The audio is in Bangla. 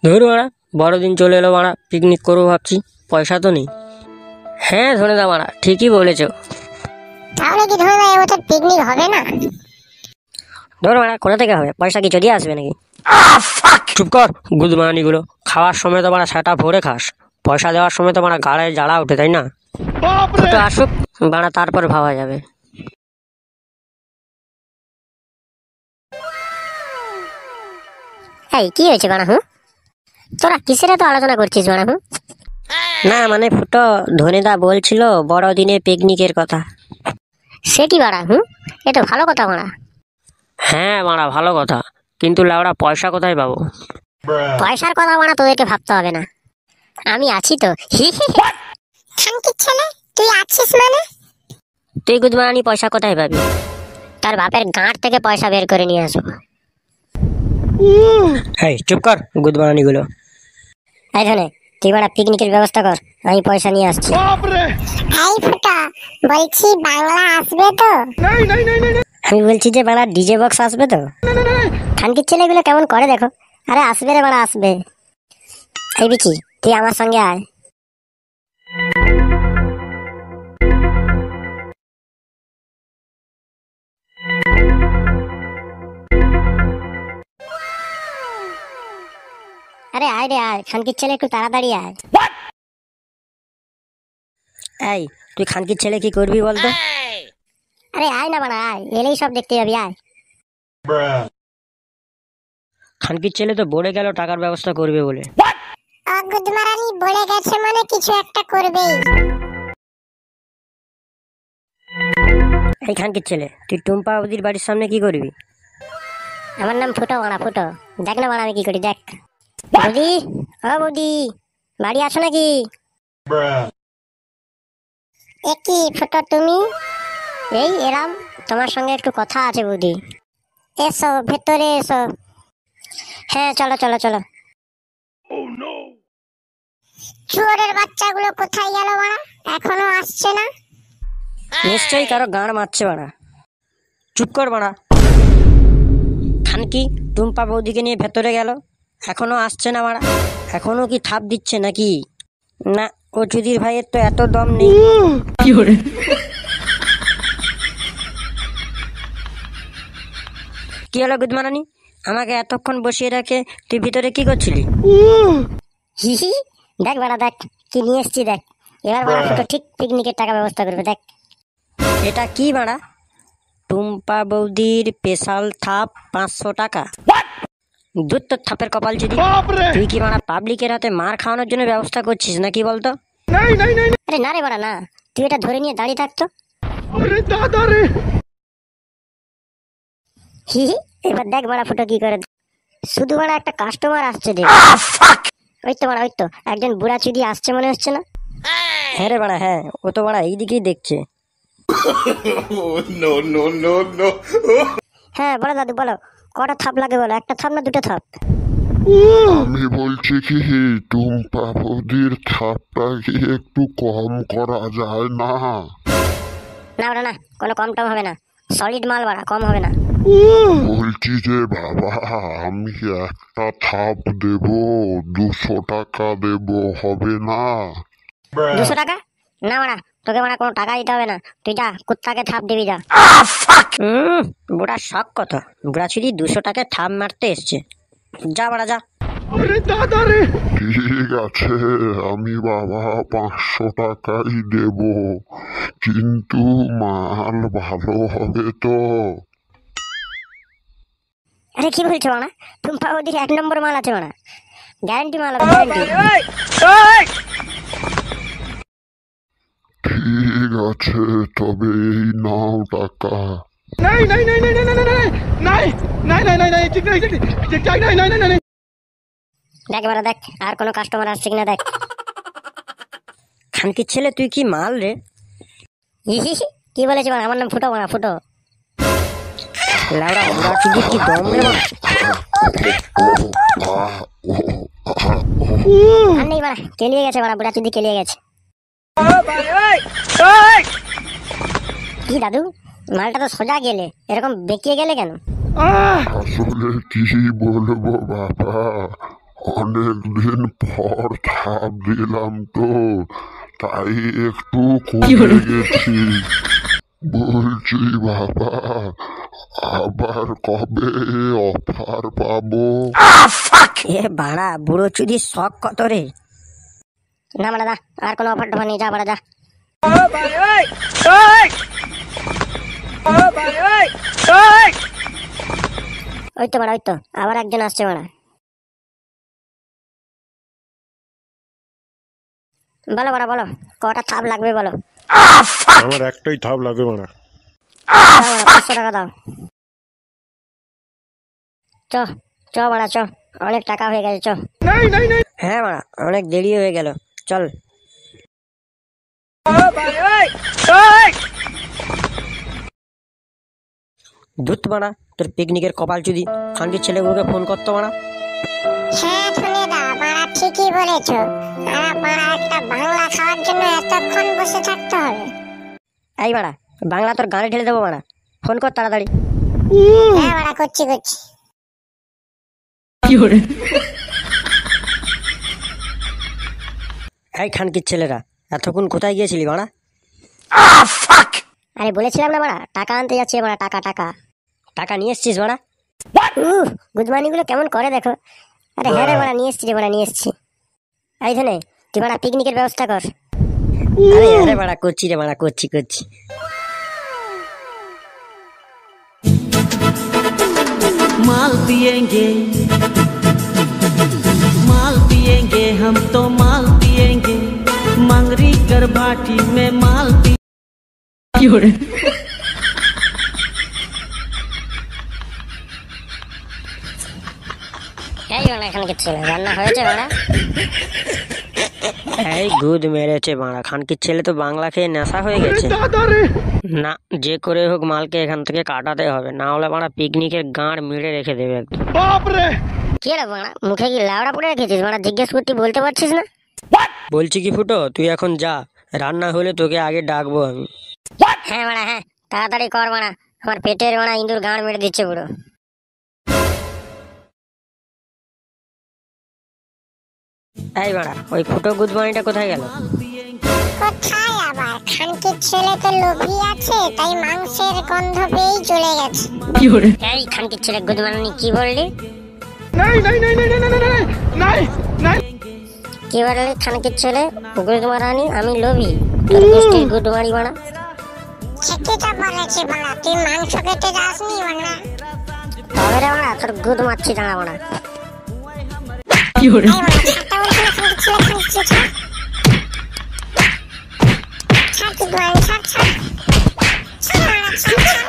ধরু মারা বড়দিন চলে এলো মারা, পিকনিক করবো ভাবছি, পয়সা তো নেই। হ্যাঁ ধরে দা মারা, ঠিকই বলেছো। তাহলে কি ধরে না এবছর পিকনিক হবে না? ধরো মারা, কোথা থেকে হবে? পয়সা কি চলিয়ে আসবে নাকি? চুপ কর গুদমানি গুলো, খাওয়ার সময় তো মারা সেটা ভরে খাস, পয়সা দেওয়ার সময় তো মারা গাড়ায় জ্বালা ওঠে, তাই না? তো আসুক মারা, তারপর ভাবা যাবে। এই কি হয়েছে বাড়া? তোরা কিসের তো আলোচনা করছিস বাড়া? না মানে ফুটো, ধনেদা বলছিল বড়দিনে পিকনিকের কথা। সে কি বাড়া? এ তো ভালো কথা বাড়া। হ্যাঁ মারা ভালো কথা, কিন্তু লাউড়া পয়সা কোথায় পাবো? পয়সার কথা বাড়া তোদেরকে ভাবতে হবে না, আমি আছি তো। খানকির ছেলে তুই আছিস মানে? তুই গুদমানি পয়সা কোথায় পাবি? তার বাপের গাঁট থেকে পয়সা বের করে নিয়ে আসবো। এই চুপ কর গুদমানি গুলো। এই ধনে, তুই বাড়া পিকনিকের ব্যবস্থা কর, আমি পয়সা নিয়ে আসছি। এই ফুটা, বলছি বাংলা আসবে তো? আমি বলছি যে বাড়া ডিজে বক্স আসবে তো? খানকির ছেলেগুলো কেমন করে দেখো। আরে আসবে রে বাড়া আসবে। এই বিচি, তুই আমার সঙ্গে আয়। আরে আয় রে আয়, খানকির ছেলে একটু তাড়াতাড়ি আয়। এই তুই খানকির ছেলে কি করবি বলতো? আরে আয় না বাড়া আয়, এলেই সব দেখতে যাবি আয়। খানকির ছেলে তো বলে গেল টাকার ব্যবস্থা করবে বলে। গুদমারানি বলে গেছে মানে কিছু একটা করবেই। এই খানকির ছেলে, তুই টুম্পা বৌদির বাড়ির সামনে কি করবি? আমার নাম ফুটো বাড়া, ফুটো। দেখ না বাড়া আমি কি করি, দেখ। বৌদি, ও বৌদি, বাড়ি আছো নাকি? এ কি ফুটো তুমি? এই এরাম, তোমার সঙ্গে একটু কথা আছে বৌদি। এসো ভেতরে এসো। হ্যাঁ চলো চলো চলো। চোরের বাচ্চাগুলো কোথায় গেল বাড়া? এখনো আসছে না? নিশ্চয়ই কারো গাঁড় মারছে বাড়া। চুপ কর বাড়া। খানকি টুম্পা বৌদিকে নিয়ে ভেতরে গেল, এখনো আসছে না বাড়া। এখনো কি থাপ দিচ্ছে নাকি? না, ও চুদির ভাইয়ের তো এত দম নেই। কি হলো গুদমারানি, আমাকে এতক্ষণ বসিয়ে রাখে তুই ভিতরে কি করছিলি? হি হি, দেখ বাড়া দেখ কি নিয়ে এসছি দেখ। এবার বাড়া ফুটো ঠিক পিকনিকের টাকা ব্যবস্থা করবে দেখ। এটা কি বাড়া? টুম্পা বৌদির স্পেশাল থাপ 500 টাকা। দুধ তোর থাপের কপাল যদি। তুই কি বাড়া পাবলিকের হাতে মার খাওয়ানোর জন্য ব্যবস্থা করছিস নাকি বলতো? আরে না রে বাড়া না, তুই এটা ধরে নিয়ে দাঁড়িয়ে থাকতো। হি হি, এবার দেখ বাড়া ফুটো কি করে। শুধু বাড়া একটা কাস্টমার আসছে দেখ। ওই তো বাড়া, ওই তো একজন বুড়া চুদি আসছে মনে হচ্ছে না? হ্যাঁ রে বাড়া, হ্যাঁ ও তো বাড়া এইদিকেই দেখছে। হ্যাঁ বলো দাদু বলো, কটা থাপ লাগে বলো, একটা থাপ না দুটো থাপ? আমি বলছি কি, টুম্পা বৌদির থাপটা কি একটু কম করা যায় না? না বাড়া না, কোনো কম টম হবে না, সলিড মাল বাড়া, কম হবে না। বলছি যে বাবা, আমি একটা থাপ দেব, 200 টাকা দেব, হবে না? 200 টাকা? না বাড়া, তোকে বাড়া কোনো টাকা দিতে হবে না, তুই যা কুত্তাকে থাপ দিবি যা। বুড়ার শখ কত, বুড়া চুরি 200 টাকায় থাপ মারতে এসছে। যা বাড়া যা। ঠিক আছে, আমি বাবা 500 টাকাই দেব, কিন্তু মাল ভালো হবে তো? আরে কি বলছো বাড়া, টুম্পা বৌদির 1 নম্বর মাল আছে বাড়া, গ্যারান্টি মাল হবে গ্যারান্টি। ঠিক আছে, তবে এই নাও টাকা। দেখ বাড়া দেখ, আর কোনো কাস্টমার আসছে কিনা দেখ। খানকির ছেলে তুই কি মাল রে? কি বলেছি বাড়া, আমার নাম ফুটো বাড়া, ফুটো। লাউড়া বুড়া চুদির কি দম রে বাড়া। আর নেই বাড়া, কেলিয়ে গেছে বাড়া, বুড়া চুদি কেলিয়ে গেছে। কি দাদু, মালটা তো সোজা গেলে, এরকম বেঁকিয়ে গেলে কেন? আসলে কি বলবো বাবা, অনেকদিন পর থাপ দিলাম তো, তাই একটু কমে গেছি। বলছি বাবা, আবার কবে অফার পাবো? এ বাড়া বুড়ো চুদির শখ কত রে। না বাড়া দা, আর কোনো অফার টফার নেই, যা বাড়া যা। ওই তো বাড়া, ওই তো আবার একজন আসছে বাড়া। বলো বাড়া বলো, কটা থাপ লাগবে বলো। আমার একটাই থাপ লাগবে মারা। দাও বাড়া, 500 টাকা দাও। চ চ বাড়া চ, অনেক টাকা হয়ে গেছে চ। হ্যাঁ বাড়া, অনেক দেরি হয়ে গেল, চল। দুধ বাড়া, তোর পিকনিকের কপাল চুদি খানকির ছেলেগুলোকে ফোন করতো বাড়া। হ্যাঁ ধনেদা, বাড়া ঠিকই বলেছো। বাড়া একটা বাংলা খাওয়ার জন্য এতক্ষণ বসে থাকতে হবে? এই বাড়া, বাংলা তোর গানে ঢেলে দেবো বাড়া, ফোন কর তাড়াতাড়ি। হ্যাঁ বাড়া করছি করছি। এই খানকির ছেলেরা, এতক্ষণ কোথায় গিয়েছিলি বাড়া? আরে বলেছিলাম না বাড়া, টাকা আনতে যাচ্ছি বাড়া, টাকা টাকা। টাকা নিয়ে এসছিস বাড়া? গুদমানি গুলো কেমন করে দেখো। আরে হ্যাঁ রে বাড়া, নিয়ে এসছি রে বাড়া, নিয়ে এসছি। এই ধনে, তুই বাড়া পিকনিকের ব্যবস্থা কর। আরে আরে বাড়া, করছি রে বাড়া, করছি। माल पिएंगे हम तो माल पिएंगे, मंगरी कर भाटी में माल पी। এই বাড়া, এখানে কিছু না, রান্না হয়েছে বাড়া? এই গুদ মেরেছে বাড়া, খানকির ছেলে তো বাংলা খেয়ে নেশা হয়ে গেছে। না, যে করে হোক মালকে এখান থেকে কাটাতে হবে, না হলে বাড়া পিকনিকের গাঁড় মেরে রেখে দেবে একদম। কি রে বাড়া, মুখে কি লাউড়া পড়ে রেখেছিস বাড়া? জিজ্ঞেস করতে বলতে পারছিস না? বলছি কি ফুটো, তুই এখন যা, রান্না হলে তোকে আগে ডাকবো আমি। হ্যাঁ বাড়া হ্যাঁ, তাড়াতাড়ি কর বাড়া, আমার পেটের বাড়া ইঁদুর গাঁড় মেরে দিচ্ছে পুরো। এই বাড়া, ওই ফুটো গুদমানিটা কোথায় গেল? কোথায় আবার, খানকির ছেলে তো লোভী আছে, তাই মাংসের গন্ধ পেয়েই চলে গেছে। এই খানকির ছেলে গুদমানি, কি বললি? কি বললি খানকির ছেলে গুদমারানি? আমি লোভী? তোর গোষ্ঠীর গুদমারি বাড়া। সেটা বলেছি বাড়া, তুই মাংস খেতে যাসনি বাড়া। তবে রে বাড়া, তোর গুদ মারছি দাঁড়া বাড়া। ছাড়